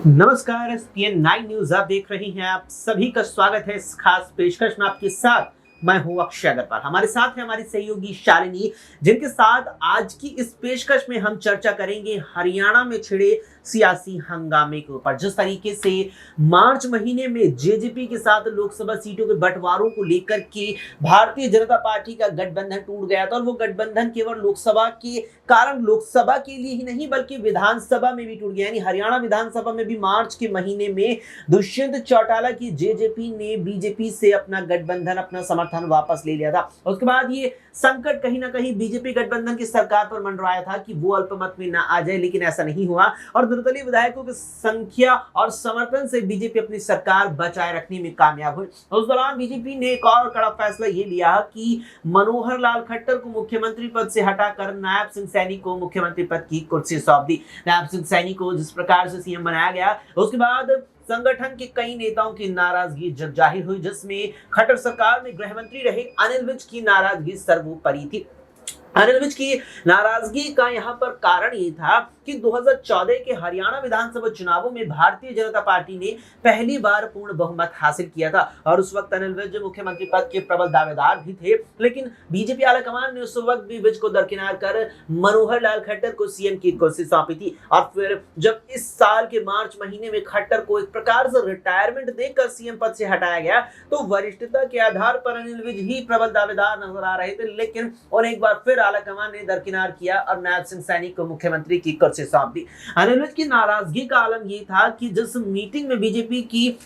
नमस्कार, ESPN 9 news आप देख रही हैं। आप सभी का स्वागत है इस खास पेशकश में। आपके साथ मैं हूं अक्षय अग्रवाल। हमारे साथ है हमारी सहयोगी शालिनी, जिनके साथ आज की इस पेशकश में हम चर्चा करेंगे हरियाणा में छिड़े सियासी हंगामे के ऊपर। जिस तरीके से मार्च महीने में जेजेपी के साथ लोकसभा सीटों के बंटवारों को लेकर के भारतीय जनता पार्टी का गठबंधन टूट गया था, और वो गठबंधन केवल लोकसभा के कारण, लोकसभा के लिए ही नहीं बल्कि विधानसभा में भी टूट गया। यानी हरियाणा विधानसभा में भी मार्च के महीने में दुष्यंत चौटाला की जेजेपी ने बीजेपी से अपना गठबंधन, अपना समर्थन वापस ले लिया था। उसके बाद ये संकट कहीं ना कहीं बीजेपी गठबंधन की सरकार पर मंडराया था कि वो अल्पमत में ना आ जाए, लेकिन ऐसा नहीं हुआ और निर्दलीय विधायकों की संख्या और समर्थन से बीजेपी अपनी सरकार बचाए रखने में कामयाब हुई। उस दौरान बीजेपी ने एक और कड़ा फैसला ये लिया कि मनोहर लाल खट्टर को मुख्यमंत्री पद से हटाकर नायब सिंह सैनी को मुख्यमंत्री पद की कुर्सी सौंप दी। नायब सिंह सैनी को जिस प्रकार से सीएम बनाया गया, उसके बाद संगठन के कई नेताओं की नाराजगी जब जाहिर हुई, जिसमें खट्टर सरकार में गृह मंत्री रहे अनिल विज की नाराजगी सर्वोपरि थी। अनिल विज की नाराजगी का यहाँ पर कारण ये था कि 2014 के हरियाणा विधानसभा चुनावों में भारतीय जनता पार्टी ने पहली बार पूर्ण बहुमत हासिल किया था, और उस वक्त अनिल विज मुख्यमंत्री पद के प्रबल दावेदार भी थे। लेकिन बीजेपी आलाकमान ने उस वक्त भी विज को दरकिनार कर मनोहर लाल खट्टर को सीएम की कुर्सी सौंपी थी। और फिर जब इस साल के मार्च महीने में खट्टर को एक प्रकार से रिटायरमेंट देकर सीएम पद से हटाया गया, तो वरिष्ठता के आधार पर अनिल विज ही प्रबल दावेदार नजर आ रहे थे। लेकिन और एक बार फिर आलाकमान ने दरकिनार किया और नायब सिंह सैनी को मुख्यमंत्री की कुर्सी सौंप दी। अनिल विज की नाराजगी का आलम यह था कि जिस मीटिंग में बीजेपी की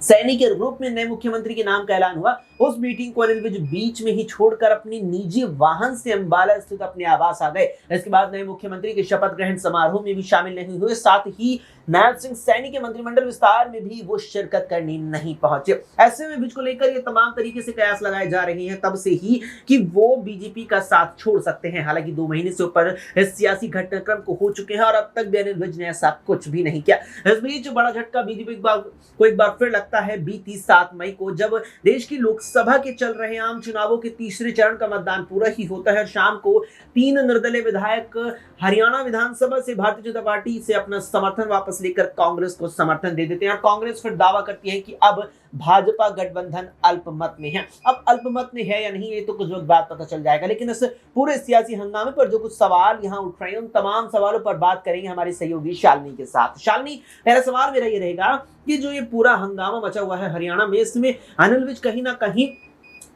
सैनी के रूप में नए मुख्यमंत्री के नाम का ऐलान हुआ, उस मीटिंग को अनिल विज बीच में ही छोड़कर अपनी निजी वाहन से अंबाला स्थित अपने आवास आ गए। इसके बाद नए मुख्यमंत्री के शपथ ग्रहण समारोह में भी शामिल नहीं हुए, साथ ही नायब सिंह सैनी के मंत्रिमंडल विस्तार में भी वो शिरकत करने नहीं पहुंचे। ऐसे में विज को लेकर ये तमाम तरीके से कयास लगाए जा रहे हैं तब से ही कि वो बीजेपी का साथ छोड़ सकते हैं। हालांकि 2 महीने से ऊपर इस सियासी घटनाक्रम को हो चुके हैं और अब तक भी अनिल विज ने ऐसा कुछ भी नहीं किया। इस बीच बड़ा झटका बीजेपी को एक बार फिर लगता है बीती 7 मई को, जब देश की लोकसभा के चल रहे आम चुनावों के तीसरे चरण का मतदान पूरा ही होता है। शाम को 3 निर्दलीय विधायक हरियाणा विधानसभा से भारतीय जनता पार्टी से अपना समर्थन वापस लेकर कांग्रेस को समर्थन दे देते हैं, और कांग्रेस फिर दावा करती है कि अब भाजपा गठबंधन अल्पमत में है। अब अल्पमत में है या नहीं, ये तो कुछ वक्त बाद पता चल जाएगा। लेकिन इस पूरे सियासी हंगामे पर जो कुछ सवाल यहाँ उठ रहे हैं, उन तमाम सवालों पर बात करेंगे हमारी सहयोगी शालिनी के साथ। शालिनी, पहला सवाल मेरा ये रहेगा कि जो ये पूरा हंगामा मचा हुआ है हरियाणा में, इसमें अनिल विज कहीं ना कहीं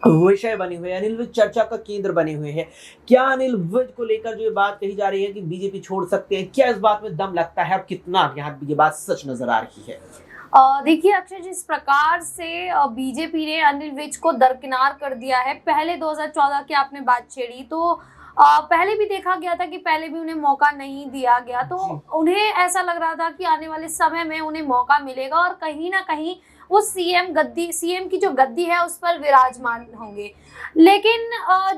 विषय बने हुए, अनिल विज चर्चा का केंद्र बने हुए हैं। क्या अनिल विज को लेकर जो ये बात कही जा रही है कि बीजेपी छोड़ सकते हैं, क्या इस बात में दम लगता है और कितना यहाँ ये बात सच नजर आ रही है? देखिए अक्षय, जिस प्रकार से बीजेपी ने अनिल विज को दरकिनार कर दिया है, पहले 2014 की आपने बात छेड़ी, तो पहले भी देखा गया था कि पहले भी उन्हें मौका नहीं दिया गया, तो उन्हें ऐसा लग रहा था कि आने वाले समय में उन्हें मौका मिलेगा और कहीं ना कहीं वो सीएम की जो गद्दी है उस पर विराजमान होंगे। लेकिन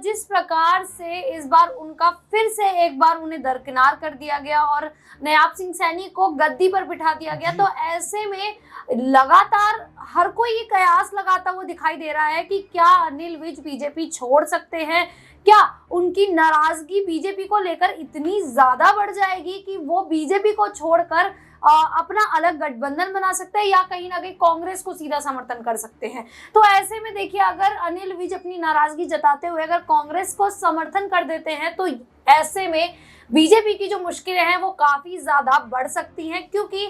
जिस प्रकार से इस बार उनका फिर से एक बार उन्हें दरकिनार कर दिया गया और नायब सिंह सैनी को गद्दी पर बिठा दिया गया, तो ऐसे में लगातार हर कोई ये कयास लगाता हुआ दिखाई दे रहा है कि क्या अनिल विज बीजेपी छोड़ सकते हैं, क्या उनकी नाराजगी बीजेपी को लेकर इतनी ज्यादा बढ़ जाएगी कि वो बीजेपी को छोड़कर अपना अलग गठबंधन बना सकते हैं, या कहीं ना कहीं कांग्रेस को सीधा समर्थन कर सकते हैं। तो ऐसे में देखिए, अगर अनिल विज अपनी नाराजगी जताते हुए अगर कांग्रेस को समर्थन कर देते हैं, तो ऐसे में बीजेपी की जो मुश्किलें हैं वो काफी ज्यादा बढ़ सकती हैं, क्योंकि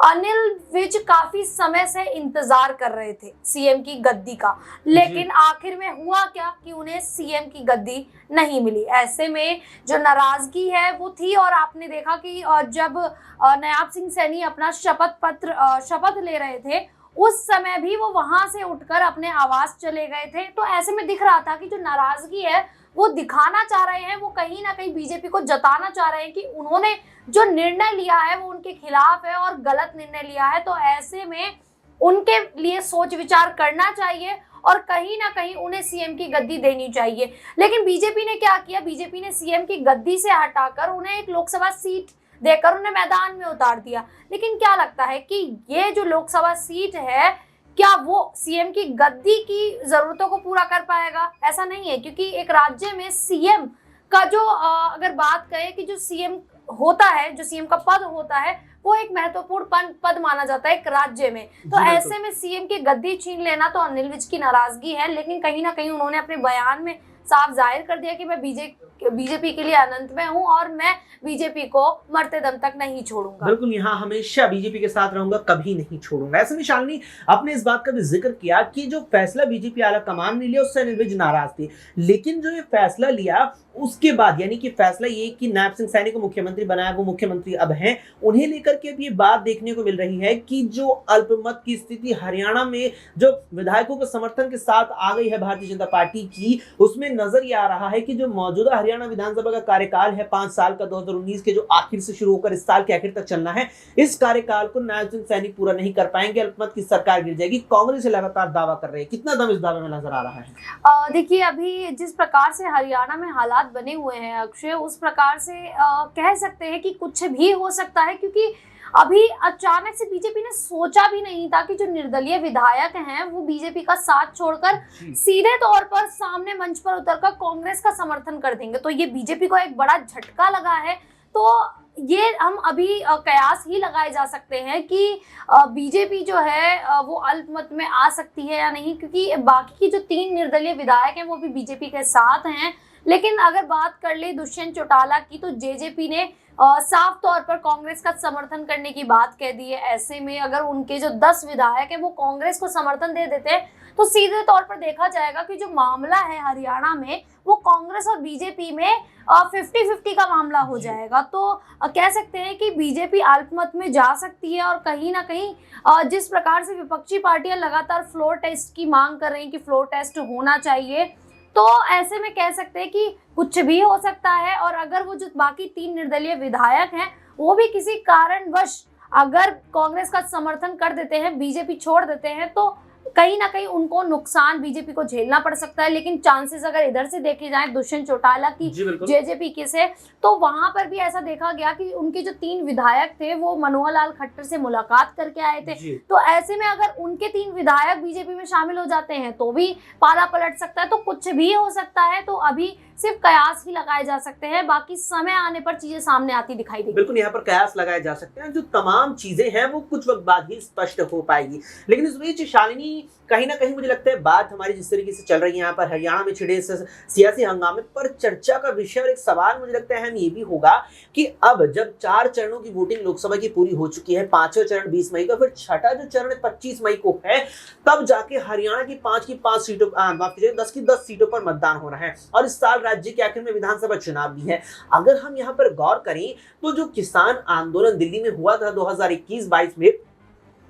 अनिल विज काफी समय से इंतजार कर रहे थे सीएम की गद्दी का। लेकिन आखिर में हुआ क्या कि उन्हें सीएम की गद्दी नहीं मिली। ऐसे में जो नाराजगी है वो थी, और आपने देखा कि जब नायब सिंह सैनी अपना शपथ ले रहे थे, उस समय भी वो वहां से उठकर अपने आवास चले गए थे। तो ऐसे में दिख रहा था कि जो नाराजगी है वो दिखाना चाह रहे हैं, वो कहीं ना कहीं बीजेपी को जताना चाह रहे हैं कि उन्होंने जो निर्णय लिया है वो उनके खिलाफ है और गलत निर्णय लिया है। तो ऐसे में उनके लिए सोच विचार करना चाहिए और कहीं ना कहीं उन्हें सीएम की गद्दी देनी चाहिए। लेकिन बीजेपी ने क्या किया, बीजेपी ने सीएम की गद्दी से हटाकर उन्हें एक लोकसभा सीट देकर उन्हें मैदान में उतार दिया। लेकिन क्या लगता है कि ये जो लोकसभा सीट है, क्या वो सीएम की गद्दी की जरूरतों को पूरा कर पाएगा? ऐसा नहीं है, क्योंकि एक राज्य में सीएम का जो अगर बात करें कि जो सीएम होता है, जो सीएम का पद होता है, वो एक महत्वपूर्ण पद माना जाता है एक राज्य में। तो ऐसे में सीएम की गद्दी छीन लेना तो अनिल विज की नाराजगी है, लेकिन कहीं ना कहीं उन्होंने अपने बयान में साफ जाहिर कर दिया कि मैं बीजेपी के लिए अनंत में हूं और मैं बीजेपी को मरते दम तक नहीं छोड़ूंगा। बिल्कुल, यहाँ हमेशा बीजेपी के साथ रहूंगा, कभी नहीं छोड़ूंगा। ऐसे में शालिनी आपने इस बात का भी जिक्र किया कि जो फैसला बीजेपी आला कमान ने लिया उससे अनिल विज नाराज थे, लेकिन जो ये फैसला लिया उसके बाद, यानी कि फैसला ये कि नायब सिंह सैनी को मुख्यमंत्री बनाया, वो मुख्यमंत्री अब हैं, उन्हें लेकर के अब ये बात देखने को मिल रही है कि जो अल्पमत की स्थिति हरियाणा में जो विधायकों के समर्थन के साथ आ गई है भारतीय जनता पार्टी की, उसमें नजर ये आ रहा है कि जो मौजूदा हरियाणा विधानसभा का कार्यकाल है 5 साल का, 2019 के जो आखिर से शुरू होकर इस साल के आखिर तक चलना है, इस कार्यकाल को नायब सिंह सैनी पूरा नहीं कर पाएंगे, अल्पमत की सरकार गिर जाएगी। कांग्रेस से लगातार दावा कर रहे हैं, कितना दम इस दावे में नजर आ रहा है? देखिए, अभी जिस प्रकार से हरियाणा में हालात बने हुए हैं अक्षय, उस प्रकार से कह सकते हैं कि कुछ भी हो सकता है, क्योंकि अभी अचानक से बीजेपी ने सोचा भी नहीं था कि जो निर्दलीय विधायक हैं वो बीजेपी का साथ छोड़कर सीधे तौर पर सामने मंच पर उतरकर कांग्रेस का समर्थन कर देंगे। तो ये बीजेपी को एक बड़ा झटका लगा है। तो ये हम अभी कयास ही लगाए जा सकते हैं कि बीजेपी जो है वो अल्पमत में आ सकती है या नहीं, क्योंकि बाकी की जो 3 निर्दलीय विधायक हैं वो भी बीजेपी के साथ हैं। लेकिन अगर बात कर ले दुष्यंत चौटाला की, तो जेजेपी ने साफ तौर पर कांग्रेस का समर्थन करने की बात कह दी है। ऐसे में अगर उनके जो 10 विधायक हैं वो कांग्रेस को समर्थन दे देते हैं तो सीधे तौर पर देखा जाएगा कि जो मामला है हरियाणा में वो कांग्रेस और बीजेपी में 50-50 का मामला हो जाएगा। तो कह सकते हैं कि बीजेपी अल्पमत में जा सकती है। और कहीं ना कहीं जिस प्रकार से विपक्षी पार्टियां लगातार फ्लोर टेस्ट की मांग कर रही हैं कि फ्लोर टेस्ट होना चाहिए, तो ऐसे में कह सकते हैं कि कुछ भी हो सकता है। और अगर वो जो बाकी 3 निर्दलीय विधायक हैं वो भी किसी कारणवश अगर कांग्रेस का समर्थन कर देते हैं, बीजेपी छोड़ देते हैं, तो कहीं ना कहीं उनको नुकसान बीजेपी को झेलना पड़ सकता है। लेकिन चांसेस अगर इधर से देखे जाएं दुष्यंत चौटाला की जेजेपी के से, तो वहां पर भी ऐसा देखा गया कि उनके जो 3 विधायक थे वो मनोहर लाल खट्टर से मुलाकात करके आए थे। तो ऐसे में अगर उनके 3 विधायक बीजेपी में शामिल हो जाते हैं तो भी पाला पलट सकता है। तो कुछ भी हो सकता है। तो अभी सिर्फ कयास ही लगाए जा सकते हैं, बाकी समय आने पर चीजें सामने आती दिखाई देगी। बिल्कुल, यहाँ पर कयास लगाए जा सकते हैं, जो तमाम चीजें हैं वो कुछ वक्त बाद ही स्पष्ट हो पाएगी। लेकिन इस बीच शालिनी, कहीं ना कहीं मुझे लगता है बात हमारी जिस तरीके से चल रही है यहाँ पर हरियाणा में छिड़े सियासी हंगामे पर चर्चा का विषय और एक सवाल मुझे लगता है ये भी होगा कि अब जब 4 चरणों की वोटिंग लोकसभा की पूरी हो चुकी है, 5वां चरण 20 मई का, फिर छठा जो चरण 25 मई को है, तब जाके हरियाणा की 5 की 5 सीटों 10 की 10 सीटों पर मतदान होना है। और इस साल राज्य के आखिर में विधानसभा चुनाव भी है। अगर हम यहाँ पर गौर करें तो जो किसान आंदोलन दिल्ली में हुआ था 2021-22 में,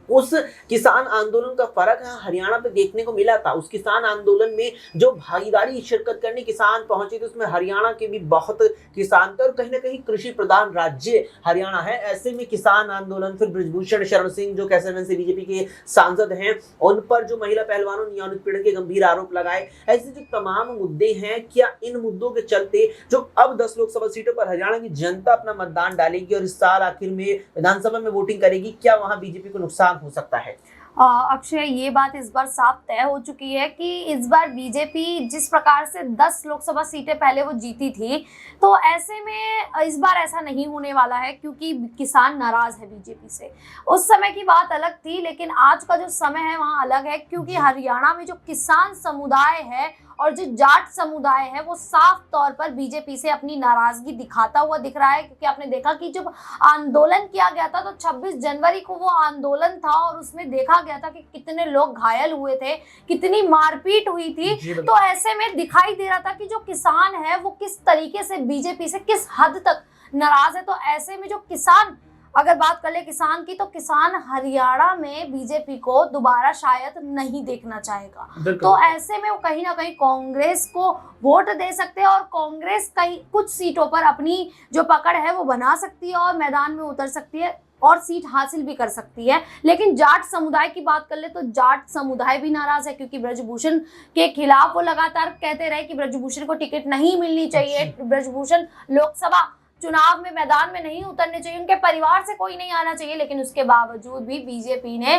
उस किसान आंदोलन का फर्क हरियाणा पे देखने को मिला था। उस किसान आंदोलन में जो भागीदारी शिरकत करने किसान पहुंचे थे उसमें हरियाणा के भी बहुत किसान थे और कहीं ना कहीं कृषि प्रधान राज्य हरियाणा है। ऐसे में किसान आंदोलन, फिर ब्रजभूषण शरण सिंह जो कैसरगंज से बीजेपी के सांसद हैं, उन पर जो महिला पहलवानों ने यौन उत्पीड़न के गंभीर आरोप लगाए, ऐसे जो तमाम मुद्दे हैं, क्या इन मुद्दों के चलते जो अब 10 लोकसभा सीटों पर हरियाणा की जनता अपना मतदान डालेगी और इस साल आखिर में विधानसभा में वोटिंग करेगी, क्या वहां बीजेपी को नुकसान हो सकता है? अक्षय, ये बात इस बार साफ तय हो चुकी है कि इस बार बीजेपी जिस प्रकार से 10 लोकसभा सीटें पहले वो जीती थी, तो ऐसे में इस बार ऐसा नहीं होने वाला है, क्योंकि किसान नाराज है बीजेपी से। उस समय की बात अलग थी, लेकिन आज का जो समय है वहाँ अलग है, क्योंकि हरियाणा में जो किसान समुदाय है और जो जाट समुदाय है वो साफ तौर पर बीजेपी से अपनी नाराजगी दिखाता हुआ दिख रहा है। क्योंकि आपने देखा कि जब आंदोलन किया गया था तो 26 जनवरी को वो आंदोलन था और उसमें देखा गया था कि कितने लोग घायल हुए थे, कितनी मारपीट हुई थी। तो ऐसे में दिखाई दे रहा था कि जो किसान है वो किस तरीके से बीजेपी से किस हद तक नाराज है। तो ऐसे में जो किसान, अगर बात कर ले किसान की, तो किसान हरियाणा में बीजेपी को दोबारा शायद नहीं देखना चाहेगा। तो ऐसे में वो कहीं ना कहीं कांग्रेस को वोट दे सकते हैं और कांग्रेस कहीं कुछ सीटों पर अपनी जो पकड़ है वो बना सकती है और मैदान में उतर सकती है और सीट हासिल भी कर सकती है। लेकिन जाट समुदाय की बात कर ले तो जाट समुदाय भी नाराज है, क्योंकि ब्रजभूषण के खिलाफ वो लगातार कहते रहे कि ब्रजभूषण को टिकट नहीं मिलनी चाहिए, ब्रजभूषण लोकसभा चुनाव में मैदान में नहीं उतरने चाहिए, उनके परिवार से कोई नहीं आना चाहिए। लेकिन उसके बावजूद भी बीजेपी ने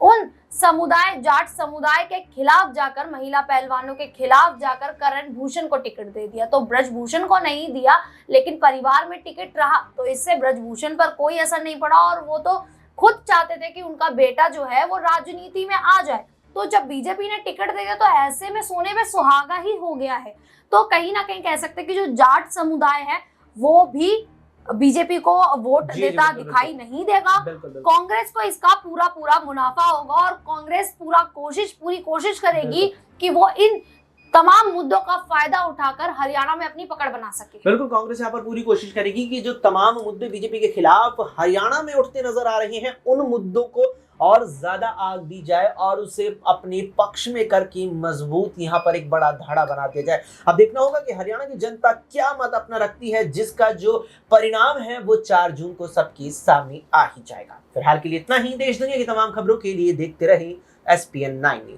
उन समुदाय, जाट समुदाय के खिलाफ जाकर, महिला पहलवानों के खिलाफ जाकर करण भूषण को टिकट दे दिया। तो ब्रजभूषण को नहीं दिया, लेकिन परिवार में टिकट रहा, तो इससे ब्रजभूषण पर कोई असर नहीं पड़ा और वो तो खुद चाहते थे कि उनका बेटा जो है वो राजनीति में आ जाए। तो जब बीजेपी ने टिकट दे दिया तो ऐसे में सोने में सुहागा ही हो गया है। तो कहीं ना कहीं कह सकते हैं कि जो जाट समुदाय है वो भी बीजेपी को वोट देता दिखाई नहीं देगा। कांग्रेस को इसका पूरा पूरा मुनाफा होगा और कांग्रेस पूरी कोशिश करेगी कि वो इन तमाम मुद्दों का फायदा उठाकर हरियाणा में अपनी पकड़ बना सके। बिल्कुल, कांग्रेस यहाँ पर पूरी कोशिश करेगी कि जो तमाम मुद्दे बीजेपी के खिलाफ हरियाणा में उठते नजर आ रहे हैं, उन मुद्दों को और ज्यादा आग दी जाए और उसे अपने पक्ष में करके मजबूत यहाँ पर एक बड़ा धाड़ा बना दिया जाए। अब देखना होगा कि हरियाणा की जनता क्या मत अपना रखती है, जिसका जो परिणाम है वो 4 जून को सबके सामने आ ही जाएगा। फिलहाल के लिए इतना ही। देश दुनिया की तमाम खबरों के लिए देखते रहे SPN 9 न्यूज।